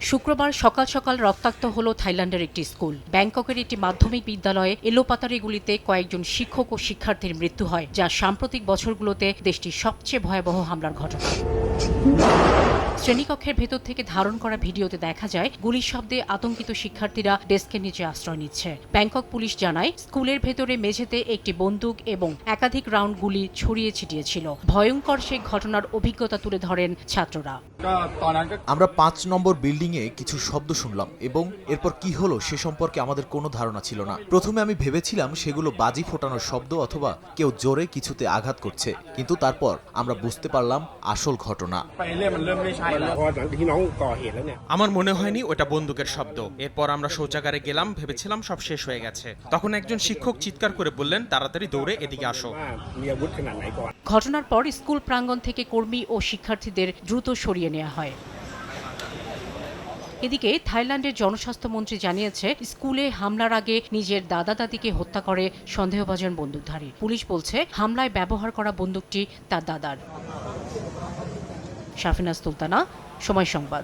শুক্রবার সকাল সকাল রক্তাক্ত হল থাইল্যান্ডের একটি স্কুল। ব্যাংককের একটি মাধ্যমিক বিদ্যালয়ে এলোপাতাড়ি গুলিতে কয়েকজন শিক্ষক ও শিক্ষার্থীর মৃত্যু হয়, যা সাম্প্রতিক বছরগুলোতে দেশটির সবচেয়ে ভয়াবহ হামলার ঘটনা। শ্রেণীকক্ষের ভেতর থেকে ধারণ করা ভিডিওতে দেখা যায় গুলির শব্দে আতঙ্কিত শিক্ষার্থীরা ডেস্কের নিচে আশ্রয় নিচ্ছে। ব্যাংকক পুলিশ জানায়, স্কুলের ভেতরে মেঝেতে একটি বন্দুক এবং একাধিক রাউন্ড গুলি ছড়িয়ে ছিটিয়ে ছিল। ভয়ঙ্কর সেই ঘটনার অভিজ্ঞতা তুলে ধরেন ছাত্ররা। আমরা ৫ নম্বর বিল্ডিং এ কিছু শব্দ শুনলাম এবং এরপর কি হলো সে সম্পর্কে আমাদের কোনো ধারণা ছিল না। প্রথমে আমি ভেবেছিলাম সেগুলো বাজি ফোটানোর শব্দ অথবা কেউ জোরে কিছুতে আঘাত করছে, কিন্তু তারপর আমরা বুঝতে পারলাম আসল ঘটনা। আমার মনে হয়নি ওটা বন্দুকের শব্দ। এরপর আমরা শৌচাগারে গেলাম, ভেবেছিলাম সব শেষ হয়ে গেছে। তখন একজন শিক্ষক চিৎকার করে বললেন, তাড়াতাড়ি দৌড়ে এদিকে আসো। ঘটনার পর স্কুল প্রাঙ্গণ থেকে কর্মী ও শিক্ষার্থীদের দ্রুত সরিয়ে নেওয়া হয়। এদিকে থাইল্যান্ডের জনস্বাস্থ্য মন্ত্রী জানিয়েছে, স্কুলে হামলার আগে নিজের দাদা দাদিকে হত্যা করে সন্দেহভাজন বন্দুকধারী। পুলিশ বলছে, হামলায় ব্যবহার করা বন্দুকটি তার দাদার। শাফিনা সুলতানা, সময় সংবাদ।